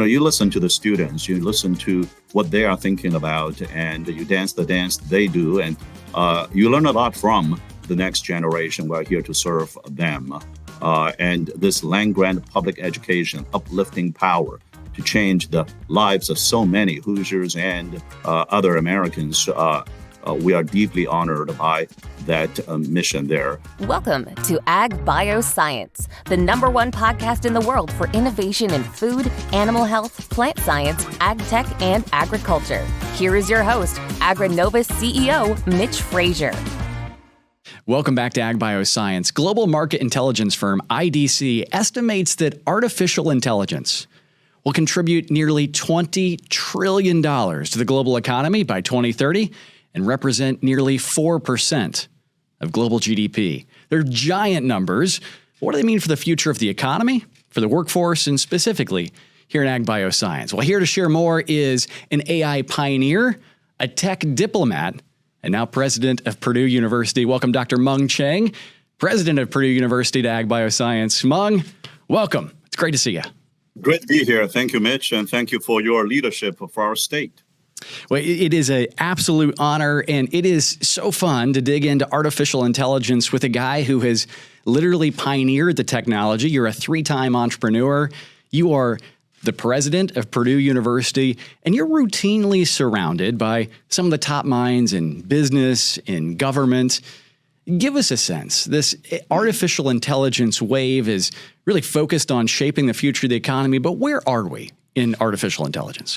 you listen to the students, you listen to what they are thinking about, and you dance the dance they do, and you learn a lot from the next generation. We're here to serve them. And this land-grant public education, uplifting power to change the lives of so many Hoosiers and other Americans. We are deeply honored by that mission there. Welcome to Agbioscience, the #1 podcast in the world for innovation in food, animal health, plant science, ag tech, and agriculture. Here is your host, AgriNovus CEO, Mitch Frazier. Welcome back to Agbioscience. Global market intelligence firm IDC estimates that artificial intelligence will contribute nearly $20 trillion to the global economy by 2030 and represent nearly 4% of global GDP. They're giant numbers. What do they mean for the future of the economy, for the workforce, and specifically here in Agbioscience? Well, here to share more is an AI pioneer, a tech diplomat, and now president of Purdue University. Welcome, Dr. Mung Chiang, president of Purdue University, to Agbioscience. Mung, welcome. It's great to see you. Great to be here. Thank you, Mitch, and thank you for your leadership for our state. Well, it is an absolute honor, and it is so fun to dig into artificial intelligence with a guy who has literally pioneered the technology. You're a 3-time entrepreneur. You are the president of Purdue University, and you're routinely surrounded by some of the top minds in business, in government. Give us a sense. This artificial intelligence wave is really focused on shaping the future of the economy, but where are we in artificial intelligence?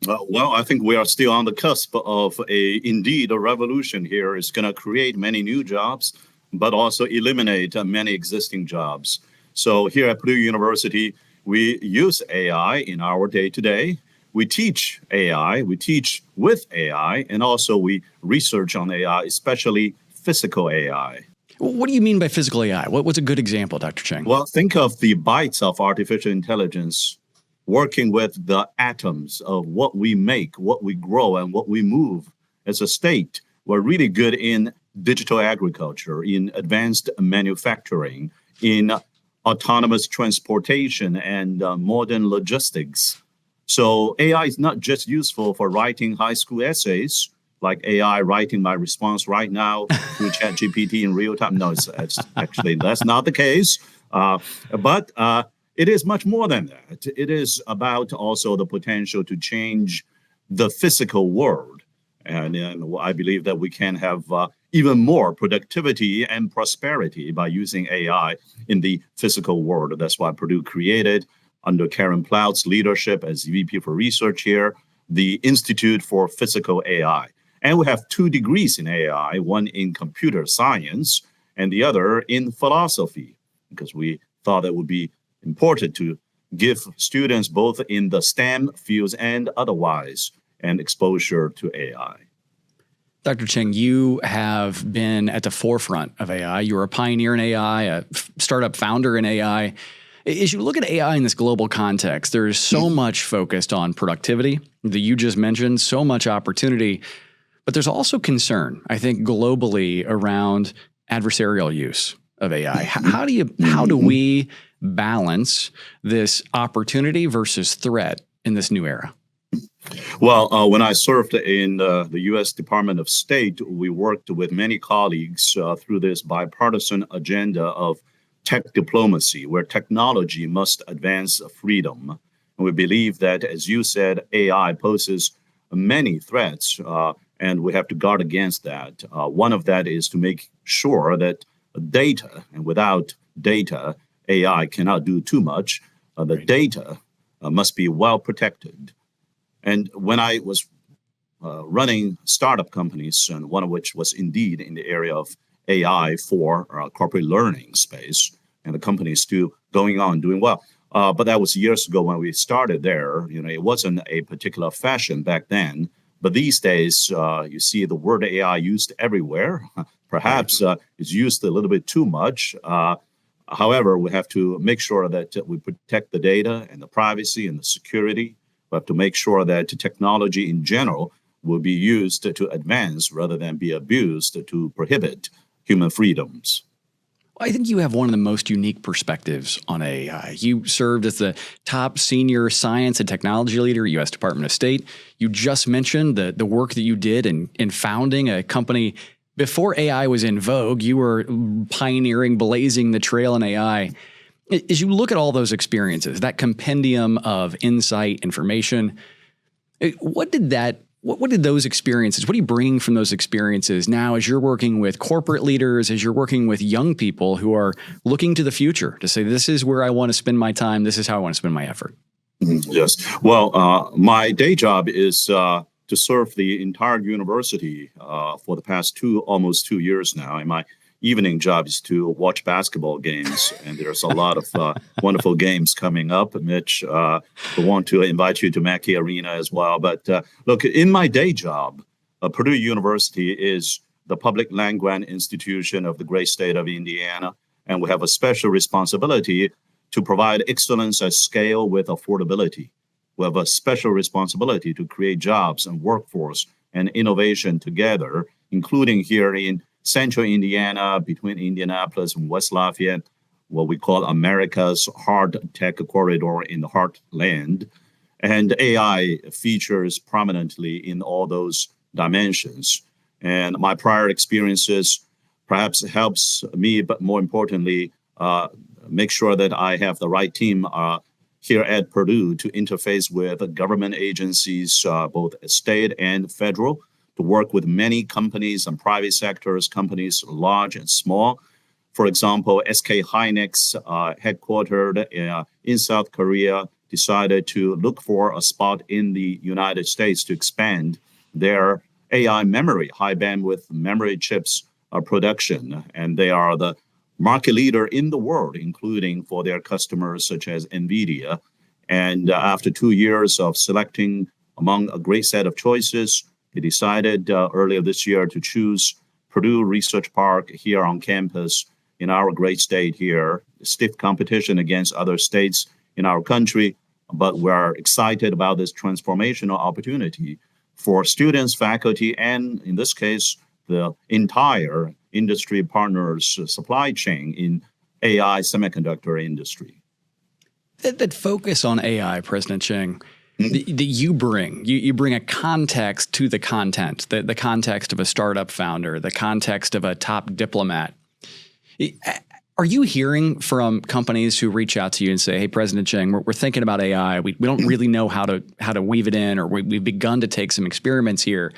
Well, I think we are still on the cusp of indeed a revolution here. It's going to create many new jobs, but also eliminate many existing jobs. So here at Purdue University, we use AI in our day-to-day. We teach AI, we teach with AI, and also we research on AI, especially physical AI. What do you mean by physical AI? What's a good example, Dr. Chiang? Well, think of the bytes of artificial intelligence working with the atoms of what we make, what we grow, and what we move as a state. We're really good in digital agriculture, in advanced manufacturing, in autonomous transportation, and modern logistics. So AI is not just useful for writing high school essays, like AI writing my response right now to ChatGPT in real time. No, it's actually, that's not the case. But it is much more than that. It is about also the potential to change the physical world. And I believe that we can have even more productivity and prosperity by using AI in the physical world. That's why Purdue created, under Karen Plout's leadership as VP for Research here, the Institute for Physical AI. And we have 2 degrees in AI, one in computer science and the other in philosophy, because we thought it would be important to give students both in the STEM fields and otherwise an exposure to AI. Dr. Chiang, you have been at the forefront of AI. You're a pioneer in AI, a startup founder in AI. As you look at AI in this global context, there's so much focused on productivity that you just mentioned, so much opportunity, but there's also concern, I think, globally around adversarial use of AI. How do we balance this opportunity versus threat in this new era? Well, when I served in the U.S. Department of State, we worked with many colleagues through this bipartisan agenda of tech diplomacy, where technology must advance freedom. And we believe that, as you said, AI poses many threats, and we have to guard against that. One of that is to make sure that data, and without data, AI cannot do too much. The data must be well protected. And when I was running startup companies, and one of which was indeed in the area of AI for corporate learning space, and the company is still going on doing well. But that was years ago when we started there. It wasn't a particular fashion back then. But these days, you see the word AI used everywhere. Perhaps it's used a little bit too much. However, we have to make sure that we protect the data and the privacy and the security. We have to make sure that technology in general will be used to advance rather than be abused to prohibit human freedoms. I think you have one of the most unique perspectives on AI. You served as the top senior science and technology leader at U.S. Department of State. You just mentioned the work that you did in founding a company. Before AI was in vogue, you were pioneering, blazing the trail in AI. As you look at all those experiences, that compendium of insight, information, what did those experiences, what are you bringing from those experiences now as you're working with corporate leaders, as you're working with young people who are looking to the future to say, this is where I want to spend my time, this is how I want to spend my effort? Yes. Well, my day job is to serve the entire university for the past almost 2 years now. And my evening job is to watch basketball games. And there's a lot of wonderful games coming up. Mitch, we want to invite you to Mackey Arena as well. But look, in my day job, Purdue University is the public land-grant institution of the great state of Indiana. And we have a special responsibility to provide excellence at scale with affordability. We have a special responsibility to create jobs and workforce and innovation together, including here in Central Indiana, between Indianapolis and West Lafayette, what we call America's hard tech corridor in the heartland. And AI features prominently in all those dimensions. And my prior experiences perhaps helps me, but more importantly, make sure that I have the right team here at Purdue to interface with government agencies, both state and federal, to work with many companies and private sectors, companies large and small. For example, SK Hynix, headquartered in South Korea, decided to look for a spot in the United States to expand their AI memory, high bandwidth memory chips production. And they are the market leader in the world, including for their customers such as NVIDIA. And after 2 years of selecting among a great set of choices, they decided earlier this year to choose Purdue Research Park here on campus in our great state here. Stiff competition against other states in our country, but we're excited about this transformational opportunity for students, faculty, and in this case, the entire industry partners supply chain in AI semiconductor industry. That focus on AI, President Chiang, that you bring a context to the content, the context of a startup founder, the context of a top diplomat. Are you hearing from companies who reach out to you and say, hey, President Chiang, we're thinking about AI. We don't really know how to weave it in, or we've begun to take some experiments here.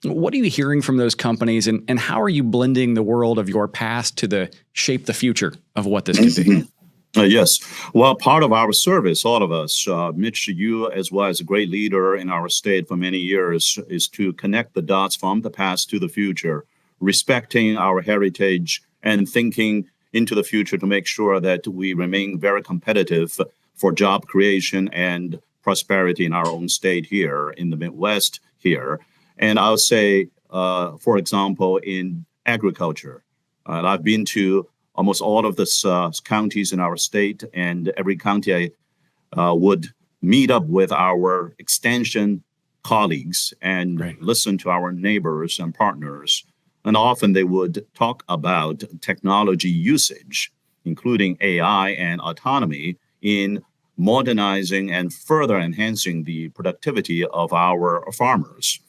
What are you hearing from those companies, and how are you blending the world of your past to shape the future of what this could be? Yes. Well, part of our service, all of us, Mitch, you as well as a great leader in our state for many years, is to connect the dots from the past to the future, respecting our heritage and thinking into the future to make sure that we remain very competitive for job creation and prosperity in our own state here in the Midwest here. And I'll say, for example, in agriculture, I've been to almost all of the counties in our state, and every county I would meet up with our extension colleagues and listen to our neighbors and partners. And often they would talk about technology usage, including AI and autonomy, in modernizing and further enhancing the productivity of our farmers.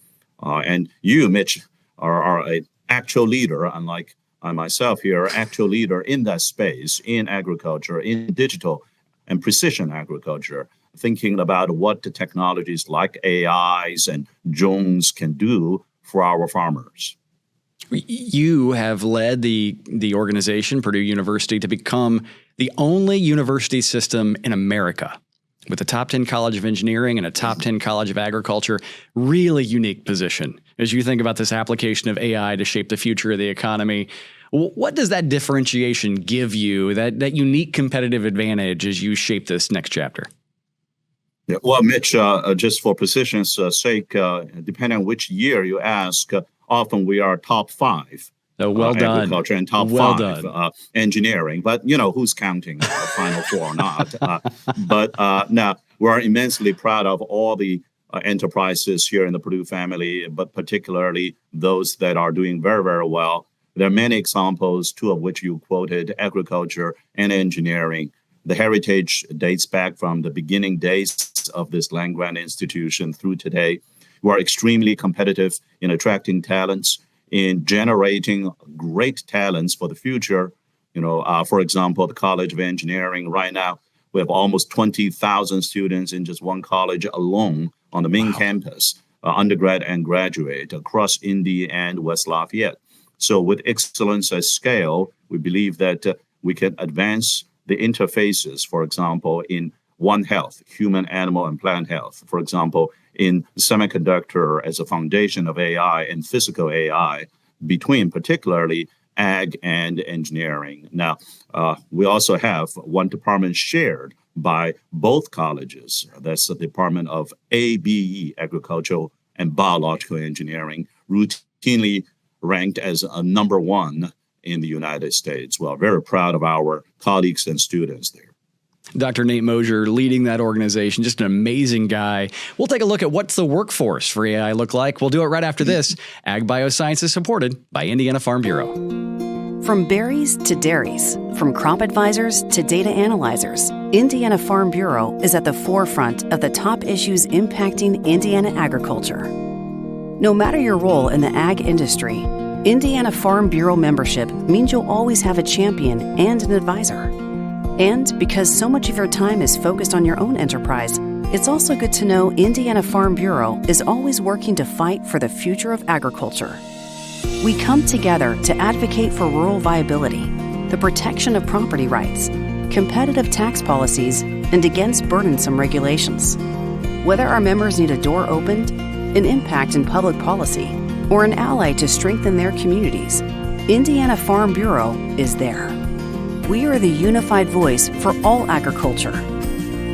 And you, Mitch, are an actual leader, unlike I myself here, actual leader in that space, in agriculture, in digital and precision agriculture, thinking about what the technologies like AIs and drones can do for our farmers. You have led the organization, Purdue University, to become the only university system in America with a top 10 College of Engineering and a top 10 College of Agriculture. Really unique position as you think about this application of AI to shape the future of the economy. What does that differentiation give you, that unique competitive advantage as you shape this next chapter? Yeah, well, Mitch, just for precision's sake, depending on which year you ask, often we are top 5. Well done. Agriculture and top 5 engineering. But, who's counting Final Four or not? But now we're immensely proud of all the enterprises here in the Purdue family, but particularly those that are doing very, very well. there are many examples, two of which you quoted, agriculture and engineering. The heritage dates back from the beginning days of this land-grant institution through today. We are extremely competitive in attracting talents, in generating great talents for the future. For example, the College of Engineering right now, we have almost 20,000 students in just one college alone on the main campus, undergrad and graduate across Indy and West Lafayette. So with excellence at scale, we believe that we can advance the interfaces, for example, in One Health, human, animal, and plant health. For example, in semiconductor as a foundation of AI and physical AI between particularly ag and engineering. Now, we also have one department shared by both colleges. That's the Department of ABE, Agricultural and Biological Engineering, routinely ranked as a number one in the United States. Well, very proud of our colleagues and students there. Dr. Nate Mosier leading that organization, just an amazing guy. We'll take a look at what's the workforce for AI look like. We'll do it right after this. Agbioscience is supported by Indiana Farm Bureau. From berries to dairies, from crop advisors to data analyzers, Indiana Farm Bureau is at the forefront of the top issues impacting Indiana agriculture. No matter your role in the ag industry, Indiana Farm Bureau membership means you'll always have a champion and an advisor. And because so much of your time is focused on your own enterprise, it's also good to know Indiana Farm Bureau is always working to fight for the future of agriculture. We come together to advocate for rural viability, the protection of property rights, competitive tax policies, and against burdensome regulations. Whether our members need a door opened, an impact in public policy, or an ally to strengthen their communities, Indiana Farm Bureau is there. We are the unified voice for all agriculture.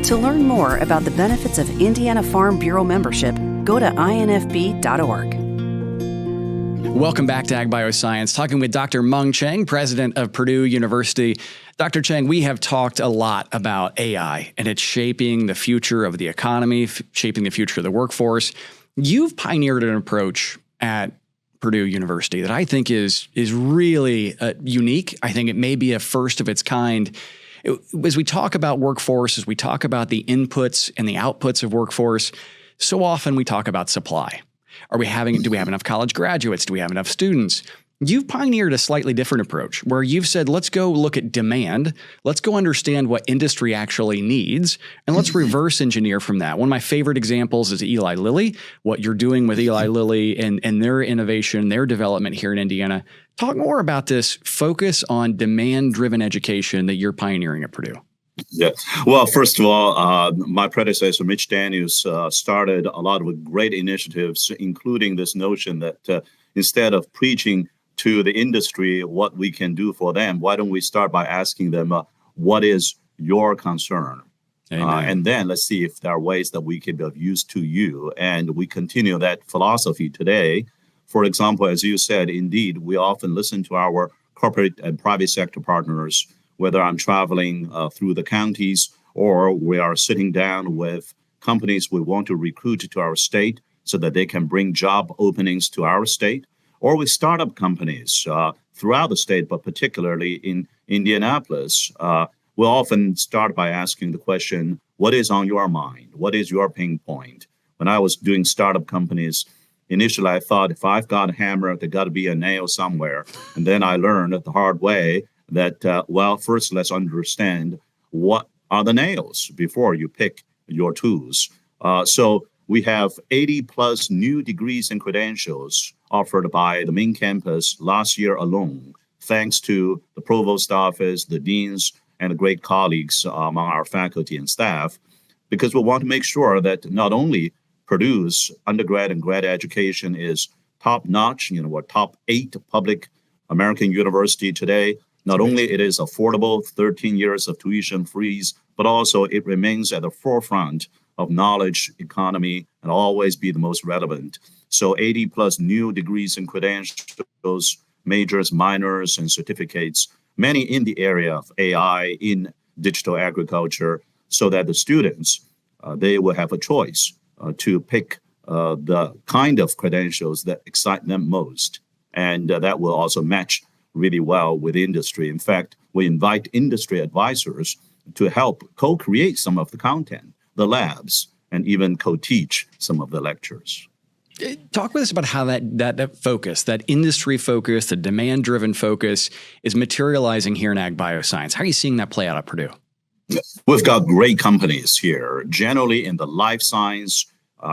To learn more about the benefits of Indiana Farm Bureau membership, go to infb.org. Welcome back to Agbioscience, talking with Dr. Mung Chiang, president of Purdue University. Dr. Chiang, we have talked a lot about AI and it's shaping the future of the economy, shaping the future of the workforce. You've pioneered an approach at Purdue University that I think is really unique. I think it may be a first of its kind. As we talk about workforce, as we talk about the inputs and the outputs of workforce, so often we talk about supply. Do we have enough college graduates? Do we have enough students? You've pioneered a slightly different approach where you've said, let's go look at demand. Let's go understand what industry actually needs, and let's reverse engineer from that. One of my favorite examples is Eli Lilly, what you're doing with Eli Lilly and their innovation, their development here in Indiana. Talk more about this focus on demand-driven education that you're pioneering at Purdue. Yeah. Well, first of all, my predecessor, Mitch Daniels, started a lot of great initiatives, including this notion that instead of preaching to the industry what we can do for them, why don't we start by asking them, what is your concern? And then let's see if there are ways that we can be of use to you. And we continue that philosophy today. For example, as you said, indeed, we often listen to our corporate and private sector partners, whether I'm traveling through the counties or we are sitting down with companies we want to recruit to our state so that they can bring job openings to our state, or with startup companies throughout the state, but particularly in Indianapolis. We'll often start by asking the question, what is on your mind? What is your pain point? When I was doing startup companies, initially I thought if I've got a hammer, there got to be a nail somewhere. And then I learned the hard way that, first let's understand what are the nails before you pick your tools. So we have 80 plus new degrees and credentials offered by the main campus last year alone, thanks to the provost office, the deans, and the great colleagues among our faculty and staff, because we want to make sure that not only Purdue's undergrad and grad education is top-notch, we're top 8 public American university today. Not only it is affordable, 13 years of tuition freeze, but also it remains at the forefront of knowledge economy and always be the most relevant. So 80 plus new degrees and credentials, majors, minors, and certificates, many in the area of AI, in digital agriculture, so that the students, they will have a choice to pick the kind of credentials that excite them most. And that will also match really well with industry. In fact, we invite industry advisors to help co-create some of the content, the labs, and even co-teach some of the lectures. Talk with us about how that focus, that industry focus, the demand-driven focus is materializing here in Agbioscience. How are you seeing that play out at Purdue? We've got great companies here, generally in the life science,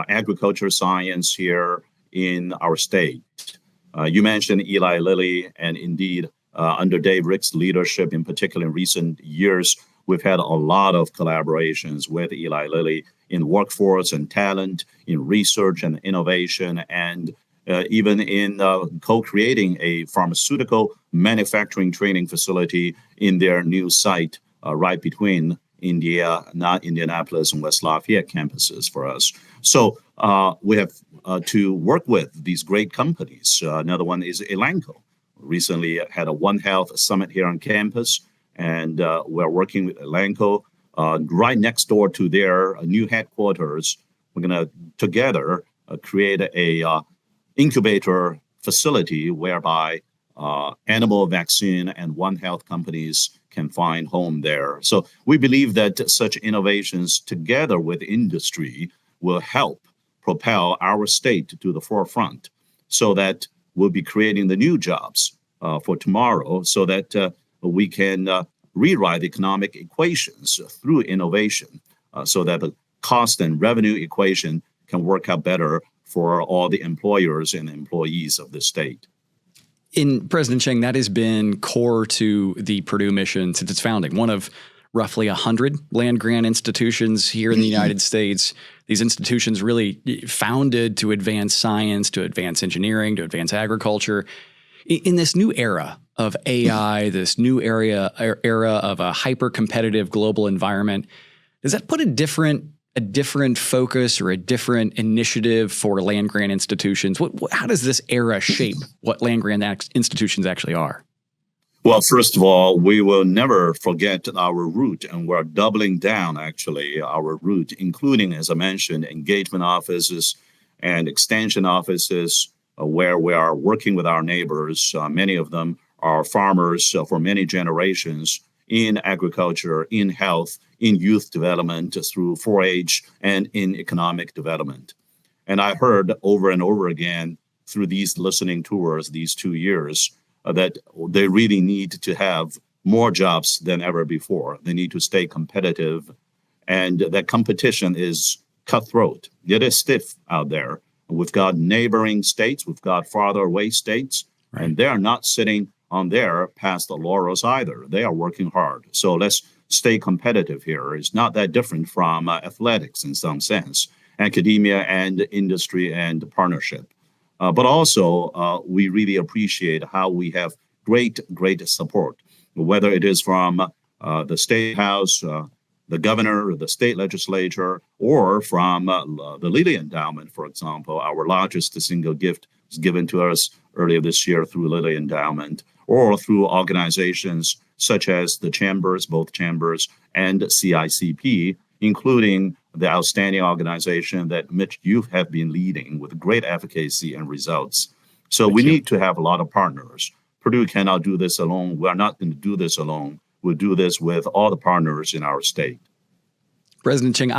agriculture science here in our state. You mentioned Eli Lilly, and indeed, under Dave Rick's leadership, in particular in recent years, we've had a lot of collaborations with Eli Lilly in workforce and talent, in research and innovation, and even in co-creating a pharmaceutical manufacturing training facility in their new site right between Indianapolis and West Lafayette campuses for us. So we have to work with these great companies. Another one is Elanco. Recently had a One Health Summit here on campus, and we're working with Elanco right next door to their new headquarters. We're going to together create a incubator facility whereby animal vaccine and One Health companies can find home there. So we believe that such innovations together with industry will help propel our state to the forefront so that we'll be creating the new jobs for tomorrow so that we can rewrite economic equations through innovation so that the cost and revenue equation can work out better for all the employers and employees of the state. In President Chiang, that has been core to the Purdue mission since its founding. One of roughly 100 land-grant institutions here in the United States. These institutions really founded to advance science, to advance engineering, to advance agriculture. In this new era of AI, this new era of a hyper-competitive global environment, does that put a different focus or a different initiative for land-grant institutions? How does this era shape what land-grant institutions actually are? Well, first of all, we will never forget our root, and we're doubling down, actually, our root, including, as I mentioned, engagement offices and extension offices where we are working with our neighbors. Many of them are farmers for many generations in agriculture, in health, in youth development, through 4-H, and in economic development. And I heard over and over again through these listening tours, these 2 years, that they really need to have more jobs than ever before. They need to stay competitive, and that competition is cutthroat. It is stiff out there. We've got neighboring states, we've got farther away states, right, and they are not sitting on their past laurels either. They are working hard. So let's stay competitive here. It's not that different from athletics in some sense, academia and industry and partnership. But also, we really appreciate how we have great support, whether it is from the State House, the governor, the state legislature, or from the Lilly Endowment, for example. Our largest single gift was given to us earlier this year through Lilly Endowment, or through organizations such as the chambers, both chambers, and CICP, including the outstanding organization that Mitch, you have been leading with great advocacy and results. So we need to have a lot of partners. Purdue cannot do this alone. We're not going to do this alone. We'll do this with all the partners in our state. President Chiang,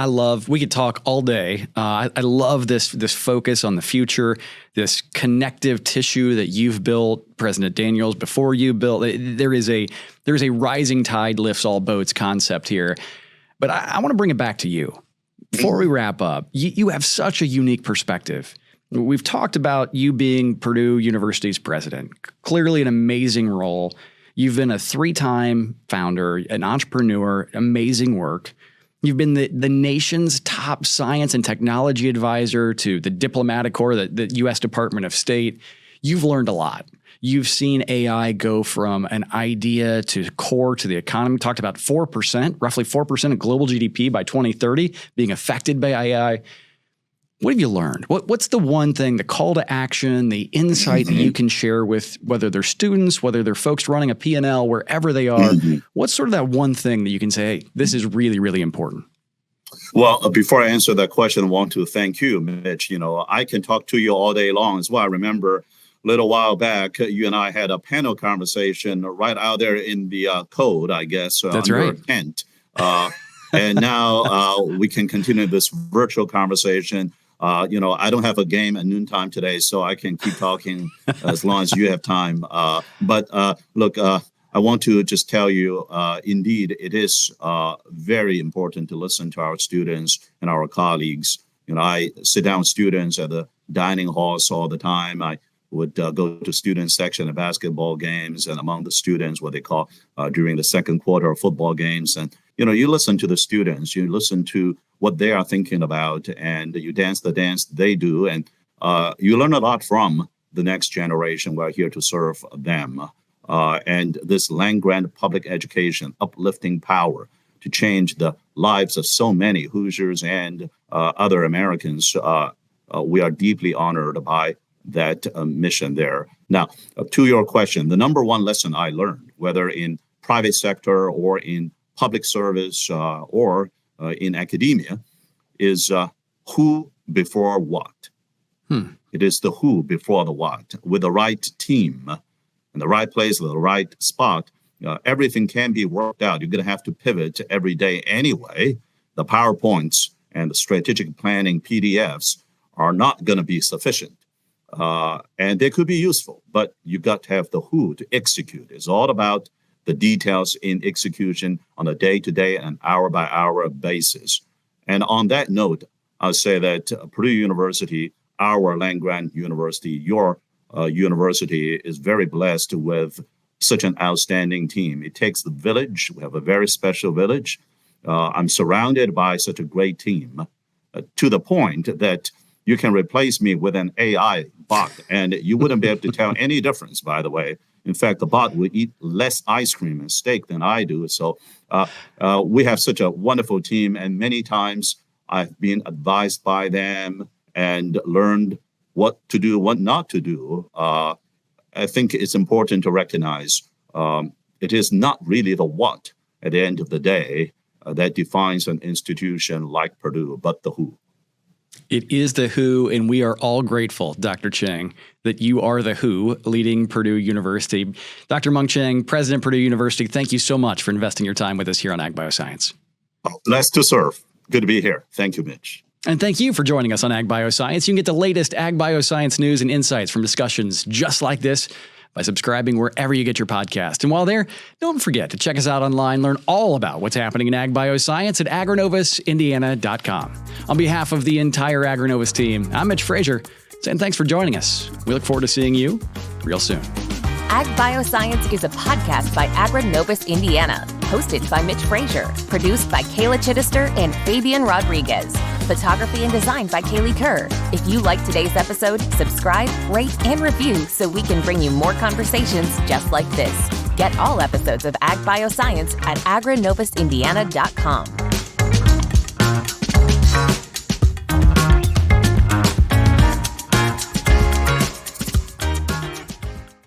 we could talk all day. I love this focus on the future, this connective tissue that you've built, President Daniels, before you built. There is a rising tide lifts all boats concept here. But I want to bring it back to you. Before we wrap up, you have such a unique perspective. We've talked about you being Purdue University's president. Clearly an amazing role. You've been a 3-time founder, an entrepreneur, amazing work. You've been the nation's top science and technology advisor to the diplomatic corps, the U.S. Department of State. You've learned a lot. You've seen AI go from an idea to core to the economy. We talked about 4%, roughly 4% of global GDP by 2030 being affected by AI. What have you learned? What's the one thing, the call to action, the insight that you can share with whether they're students, whether they're folks running a P&L, wherever they are? What's sort of that one thing that you can say, hey, this is really, really important? Well, before I answer that question, I want to thank you, Mitch. I can talk to you all day long as well. I remember little while back, you and I had a panel conversation right out there in the cold, I guess, That's under right. a tent. And now we can continue this virtual conversation. I don't have a game at noontime today, so I can keep talking as long as you have time. But look, I want to just tell you, indeed, it is very important to listen to our students and our colleagues. I sit down with students at the dining halls all the time. I would go to student section of basketball games, and among the students, what they call during the second quarter of football games. And, you listen to the students, you listen to what they are thinking about, and you dance the dance they do. And you learn a lot from the next generation. We're here to serve them. And this land-grant public education, uplifting power to change the lives of so many Hoosiers and other Americans, we are deeply honored by that mission there. Now, to your question, the number one lesson I learned, whether in private sector or in public service or in academia, is who before what. It is the who before the what. With the right team, in the right place, in the right spot, everything can be worked out. You're going to have to pivot every day anyway. The PowerPoints and the strategic planning PDFs are not going to be sufficient. And they could be useful, but you got to have the who to execute. It's all about the details in execution on a day-to-day and hour-by-hour basis. And on that note, I'll say that Purdue University, our land-grant university, your university, is very blessed with such an outstanding team. It takes the village. We have a very special village. I'm surrounded by such a great team to the point that you can replace me with an AI bot, and you wouldn't be able to tell any difference, by the way. In fact, the bot would eat less ice cream and steak than I do. So we have such a wonderful team, and many times I've been advised by them and learned what to do, what not to do. I think it's important to recognize it is not really the what at the end of the day that defines an institution like Purdue, but the who. It is the who, and we are all grateful, Dr. Chiang, that you are the who leading Purdue University. Dr. Mung Chiang, President Purdue University, thank you so much for investing your time with us here on Agbioscience. Blessed to serve. Good to be here. Thank you, Mitch. And thank you for joining us on Agbioscience. You can get the latest Agbioscience news and insights from discussions just like this by subscribing wherever you get your podcast. And while there, don't forget to check us out online, learn all about what's happening in Agbioscience at agrinovusindiana.com. On behalf of the entire Agrinovus team, I'm Mitch Frazier, saying thanks for joining us. We look forward to seeing you real soon. Agbioscience is a podcast by Agrinovus Indiana, hosted by Mitch Frazier, produced by Kayla Chittister and Fabian Rodriguez. Photography and design by Kaylee Kerr. If you liked today's episode, subscribe, rate, and review so we can bring you more conversations just like this. Get all episodes of Agbioscience at agrinovusindiana.com.